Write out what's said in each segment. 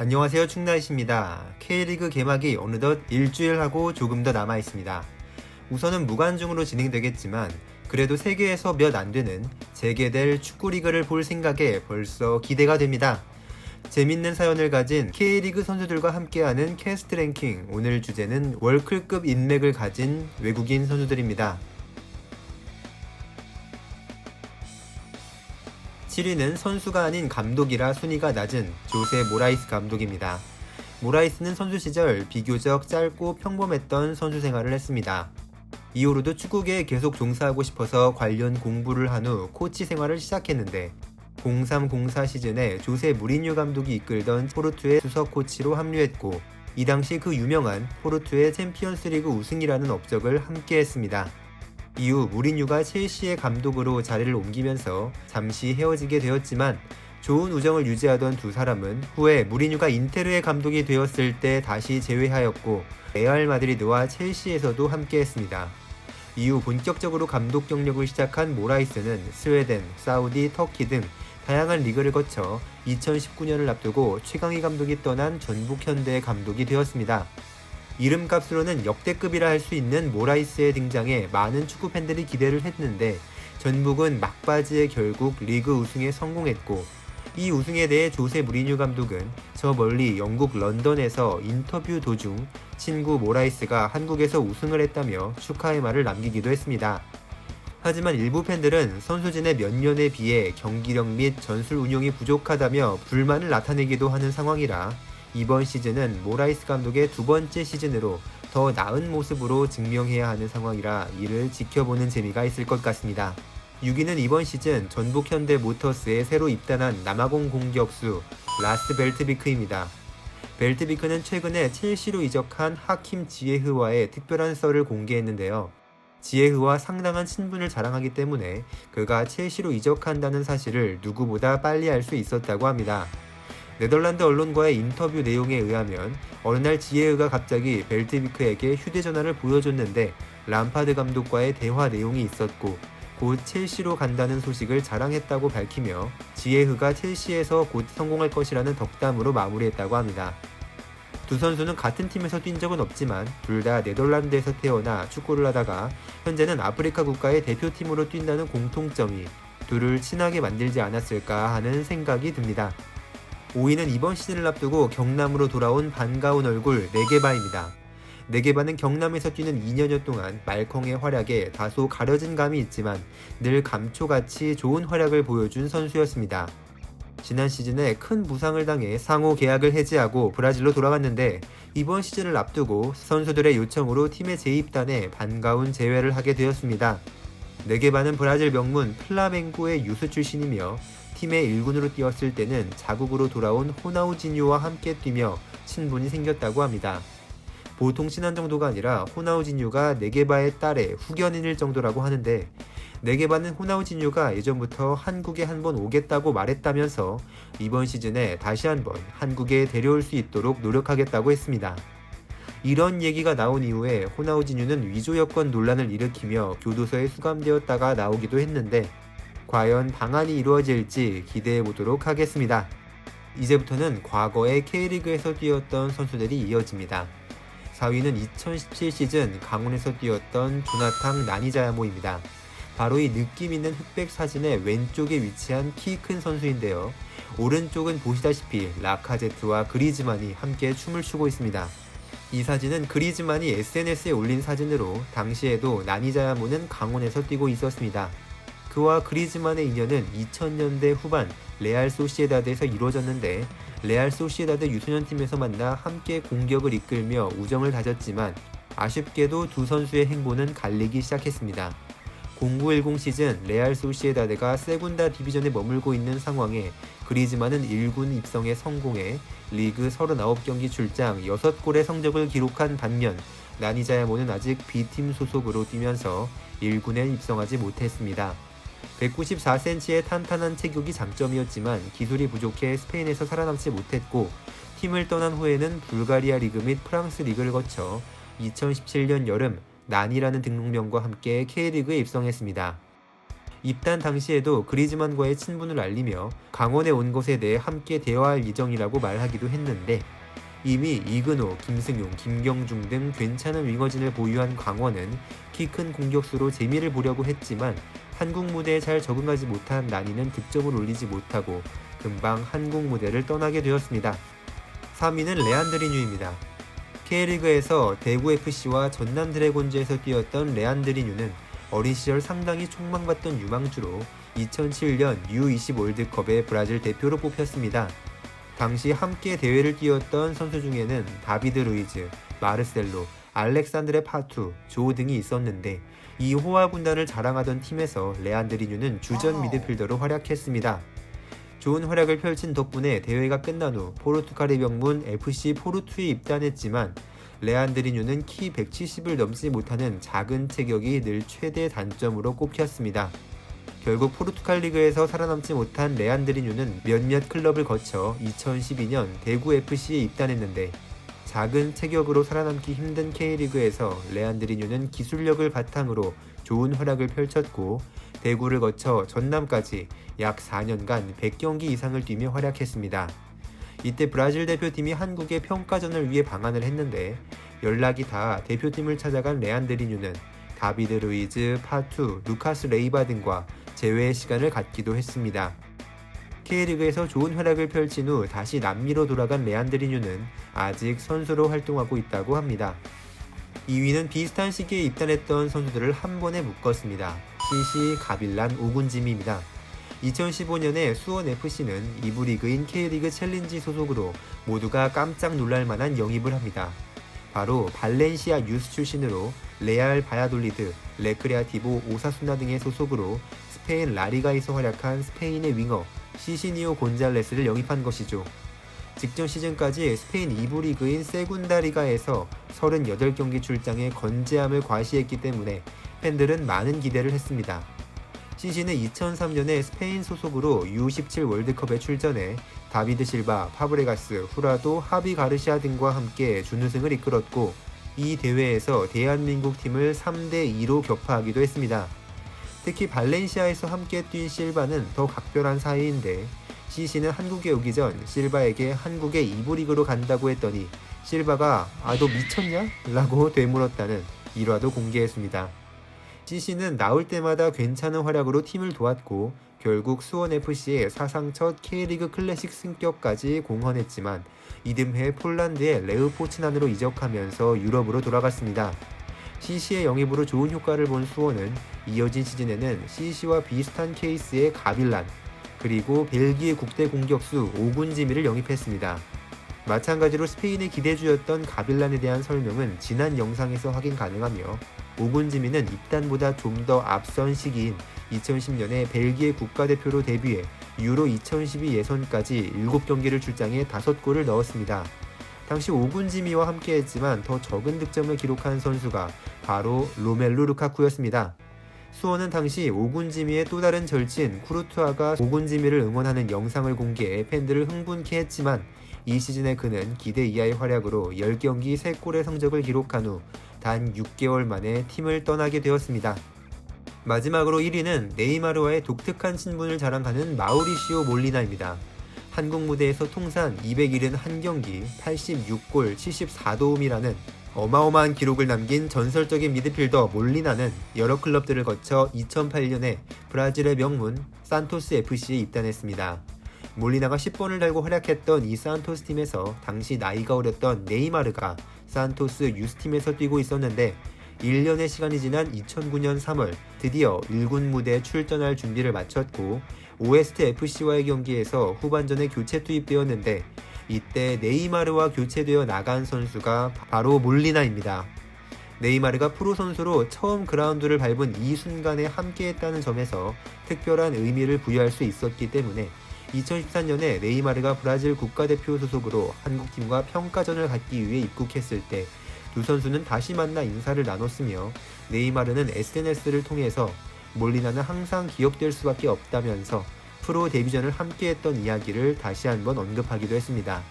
안녕하세요, 충나이십니다. K리그 개막이 어느덧 일주일하고 조금 더 남아있습니다. 우선은 무관중으로 진행되겠지만 그래도 세계에서 몇 안되는 재개될 축구리그를 볼 생각에 벌써 기대가 됩니다. 재밌는 사연을 가진 K리그 선수들과 함께하는 캐스트 랭킹, 오늘 주제는 월클급 인맥을 가진 외국인 선수들입니다. 7위는 선수가 아닌 감독이라 순위가 낮은 조세 모라이스 감독입니다. 모라이스는 선수 시절 비교적 짧고 평범했던 선수 생활을 했습니다. 이후로도 축구계에 계속 종사하고 싶어서 관련 공부를 한 후 코치 생활을 시작했는데 03-04 시즌에 조세 무리뉴 감독이 이끌던 포르투의 수석 코치로 합류했고 이 당시 그 유명한 포르투의 챔피언스리그 우승이라는 업적을 함께했습니다. 이후 무리뉴가 첼시의 감독으로 자리를 옮기면서 잠시 헤어지게 되었지만 좋은 우정을 유지하던 두 사람은 후에 무리뉴가 인테르의 감독이 되었을 때 다시 재회하였고 레알 마드리드와 첼시에서도 함께했습니다. 이후 본격적으로 감독 경력을 시작한 모라이스는 스웨덴, 사우디, 터키 등 다양한 리그를 거쳐 2019년을 앞두고 최강희 감독이 떠난 전북 현대의 감독이 되었습니다. 이름값으로는 역대급이라 할 수 있는 모라이스의 등장에 많은 축구 팬들이 기대를 했는데 전북은 막바지에 결국 리그 우승에 성공했고 이 우승에 대해 조세 무리뉴 감독은 저 멀리 영국 런던에서 인터뷰 도중 친구 모라이스가 한국에서 우승을 했다며 축하의 말을 남기기도 했습니다. 하지만 일부 팬들은 선수진의 몇 년에 비해 경기력 및 전술 운용이 부족하다며 불만을 나타내기도 하는 상황이라 이번 시즌은 모라이스 감독의 두 번째 시즌으로 더 나은 모습으로 증명해야 하는 상황이라 이를 지켜보는 재미가 있을 것 같습니다. 6위는 이번 시즌 전북 현대 모터스에 새로 입단한 남아공 공격수 라스 벨트비크입니다. 벨트비크는 최근에 첼시로 이적한 하킴 지에흐와의 특별한 썰을 공개했는데요. 지에흐와 상당한 친분을 자랑하기 때문에 그가 첼시로 이적한다는 사실을 누구보다 빨리 알 수 있었다고 합니다. 네덜란드 언론과의 인터뷰 내용에 의하면 어느 날 지에흐가 갑자기 벨트비크에게 휴대전화를 보여줬는데 람파드 감독과의 대화 내용이 있었고 곧 첼시로 간다는 소식을 자랑했다고 밝히며 지에흐가 첼시에서 곧 성공할 것이라는 덕담으로 마무리했다고 합니다. 두 선수는 같은 팀에서 뛴 적은 없지만 둘 다 네덜란드에서 태어나 축구를 하다가 현재는 아프리카 국가의 대표팀으로 뛴다는 공통점이 둘을 친하게 만들지 않았을까 하는 생각이 듭니다. 5위는 이번 시즌을 앞두고 경남으로 돌아온 반가운 얼굴 네게바입니다. 네게바는 경남에서 뛰는 2년여 동안 말컹의 활약에 다소 가려진 감이 있지만 늘 감초같이 좋은 활약을 보여준 선수였습니다. 지난 시즌에 큰 부상을 당해 상호 계약을 해지하고 브라질로 돌아갔는데 이번 시즌을 앞두고 선수들의 요청으로 팀에 재입단해 반가운 재회를 하게 되었습니다. 네게바는 브라질 명문 플라멩고의 유수 출신이며 팀의 1군으로 뛰었을 때는 자국으로 돌아온 호나우지뉴와 함께 뛰며 친분이 생겼다고 합니다. 보통 친한 정도가 아니라 호나우지뉴가 네게바의 딸의 후견인일 정도라고 하는데 네게바는 호나우지뉴가 예전부터 한국에 한번 오겠다고 말했다면서 이번 시즌에 다시 한번 한국에 데려올 수 있도록 노력하겠다고 했습니다. 이런 얘기가 나온 이후에 호나우지뉴는 위조 여권 논란을 일으키며 교도소에 수감되었다가 나오기도 했는데 과연 방안이 이루어질지 기대해보도록 하겠습니다. 이제부터는 과거의 K리그에서 뛰었던 선수들이 이어집니다. 4위는 2017 시즌 강원에서 뛰었던 조나탕 나니자야모입니다. 바로 이 느낌 있는 흑백 사진의 왼쪽에 위치한 키 큰 선수인데요. 오른쪽은 보시다시피 라카제트와 그리즈만이 함께 춤을 추고 있습니다. 이 사진은 그리즈만이 SNS에 올린 사진으로 당시에도 나니자야모는 강원에서 뛰고 있었습니다. 그와 그리즈만의 인연은 2000년대 후반 레알 소시에다드에서 이루어졌는데 레알 소시에다드 유소년팀에서 만나 함께 공격을 이끌며 우정을 다졌지만 아쉽게도 두 선수의 행보는 갈리기 시작했습니다. 0910 시즌 레알 소시에다드가 세군다 디비전에 머물고 있는 상황에 그리즈만은 1군 입성에 성공해 리그 39경기 출장 6골의 성적을 기록한 반면 나니자야모는 아직 B팀 소속으로 뛰면서 1군에 입성하지 못했습니다. 194cm의 탄탄한 체격이 장점이었지만 기술이 부족해 스페인에서 살아남지 못했고 팀을 떠난 후에는 불가리아 리그 및 프랑스 리그를 거쳐 2017년 여름 난이라는 등록명과 함께 K리그에 입성했습니다. 입단 당시에도 그리즈만과의 친분을 알리며 강원에 온 것에 대해 함께 대화할 예정이라고 말하기도 했는데, 이미 이근호, 김승용, 김경중 등 괜찮은 윙어진을 보유한 강원은 키 큰 공격수로 재미를 보려고 했지만 한국 무대에 잘 적응하지 못한 난이는 득점을 올리지 못하고 금방 한국 무대를 떠나게 되었습니다. 3위는 레안드리뉴입니다. K리그에서 대구FC와 전남 드래곤즈에서 뛰었던 레안드리뉴는 어린 시절 상당히 촉망받던 유망주로 2007년 U20 월드컵에 브라질 대표로 뽑혔습니다. 당시 함께 대회를 뛰었던 선수 중에는 다비드 루이즈, 마르셀로, 알렉산드레 파투, 조 등이 있었는데, 이 호화 군단을 자랑하던 팀에서 레안드리뉴는 주전 미드필더로 활약했습니다. 좋은 활약을 펼친 덕분에 대회가 끝난 후 포르투갈의 명문 FC 포르투에 입단했지만, 레안드리뉴는 키 170을 넘지 못하는 작은 체격이 늘 최대 단점으로 꼽혔습니다. 결국 포르투갈 리그에서 살아남지 못한 레안드리뉴는 몇몇 클럽을 거쳐 2012년 대구FC에 입단했는데, 작은 체격으로 살아남기 힘든 K리그에서 레안드리뉴는 기술력을 바탕으로 좋은 활약을 펼쳤고, 대구를 거쳐 전남까지 약 4년간 100경기 이상을 뛰며 활약했습니다. 이때 브라질 대표팀이 한국의 평가전을 위해 방한을 했는데, 연락이 닿아 대표팀을 찾아간 레안드리뉴는 다비드 루이즈, 파투, 루카스 레이바 등과 재회의 시간을 갖기도 했습니다. K리그에서 좋은 활약을 펼친 후 다시 남미로 돌아간 레안드리뉴는 아직 선수로 활동하고 있다고 합니다. 2위는 비슷한 시기에 입단했던 선수들을 한 번에 묶었습니다. CC, 가빌란, 오군지미입니다. 2015년에 수원FC는 2부 리그인 K리그 챌린지 소속으로 모두가 깜짝 놀랄만한 영입을 합니다. 바로 발렌시아 유스 출신으로 레알 바야돌리드, 레크레아티보 오사수나 등의 소속으로 스페인 라리가에서 활약한 스페인의 윙어 시시니오 곤잘레스를 영입한 것이죠. 직전 시즌까지 스페인 2부 리그인 세군다리가에서 38경기 출장에 건재함을 과시했기 때문에 팬들은 많은 기대를 했습니다. 시시는 2003년에 스페인 소속으로 U17 월드컵에 출전해 다비드 실바, 파브레가스, 후라도, 하비 가르시아 등과 함께 준우승을 이끌었고, 이 대회에서 대한민국 팀을 3대2로 격파하기도 했습니다. 특히 발렌시아에서 함께 뛴 실바는 더 각별한 사이인데, 시시는 한국에 오기 전 실바에게 한국의 2부 리그로 간다고 했더니 실바가 너 미쳤냐? 라고 되물었다는 일화도 공개했습니다. 시시는 나올 때마다 괜찮은 활약으로 팀을 도왔고, 결국 수원FC의 사상 첫 K리그 클래식 승격까지 공헌했지만 이듬해 폴란드의 레흐 포츠난으로 이적하면서 유럽으로 돌아갔습니다. 시시의 영입으로 좋은 효과를 본 수원은 이어진 시즌에는 시시와 비슷한 케이스의 가빌란, 그리고 벨기에 국대 공격수 오군지미를 영입했습니다. 마찬가지로 스페인의 기대주였던 가빌란에 대한 설명은 지난 영상에서 확인 가능하며, 오군지미는 입단보다 좀 더 앞선 시기인 2010년에 벨기에 국가대표로 데뷔해 유로 2012 예선까지 7경기를 출장해 5골을 넣었습니다. 당시 오군지미와 함께했지만 더 적은 득점을 기록한 선수가 바로 로멜루 루카쿠였습니다. 수원은 당시 오군지미의 또 다른 절친 쿠르투아가 오군지미를 응원하는 영상을 공개해 팬들을 흥분케 했지만, 이 시즌에 그는 기대 이하의 활약으로 10경기 3골의 성적을 기록한 후 단 6개월 만에 팀을 떠나게 되었습니다. 마지막으로 1위는 네이마르와의 독특한 친분을 자랑하는 마우리시오 몰리나입니다. 한국 무대에서 통산 271경기 86골 74도움이라는 어마어마한 기록을 남긴 전설적인 미드필더 몰리나는 여러 클럽들을 거쳐 2008년에 브라질의 명문 산토스 FC에 입단했습니다. 몰리나가 10번을 달고 활약했던 이 산토스 팀에서 당시 나이가 어렸던 네이마르가 산토스 유스팀에서 뛰고 있었는데, 1년의 시간이 지난 2009년 3월 드디어 1군 무대에 출전할 준비를 마쳤고, 오에스트 FC와의 경기에서 후반전에 교체 투입되었는데, 이때 네이마르와 교체되어 나간 선수가 바로 몰리나입니다. 네이마르가 프로 선수로 처음 그라운드를 밟은 이 순간에 함께했다는 점에서 특별한 의미를 부여할 수 있었기 때문에 2014년에 네이마르가 브라질 국가대표 소속으로 한국팀과 평가전을 갖기 위해 입국했을 때 두 선수는 다시 만나 인사를 나눴으며, 네이마르는 SNS를 통해서 몰리나는 항상 기억될 수밖에 없다면서 프로 데뷔전을 함께했던 이야기를 다시 한번 언급하기도 했습니다.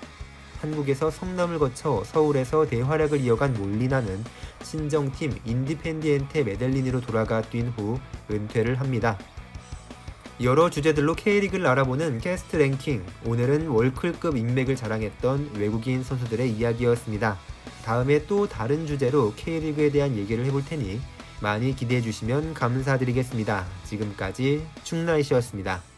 한국에서 성남을 거쳐 서울에서 대활약을 이어간 몰리나는 친정팀 인디펜디엔테 메델린으로 돌아가 뛴 후 은퇴를 합니다. 여러 주제들로 K리그를 알아보는 캐스트 랭킹. 오늘은 월클급 인맥을 자랑했던 외국인 선수들의 이야기였습니다. 다음에 또 다른 주제로 K리그에 대한 얘기를 해볼 테니 많이 기대해 주시면 감사드리겠습니다. 지금까지 충나이시였습니다.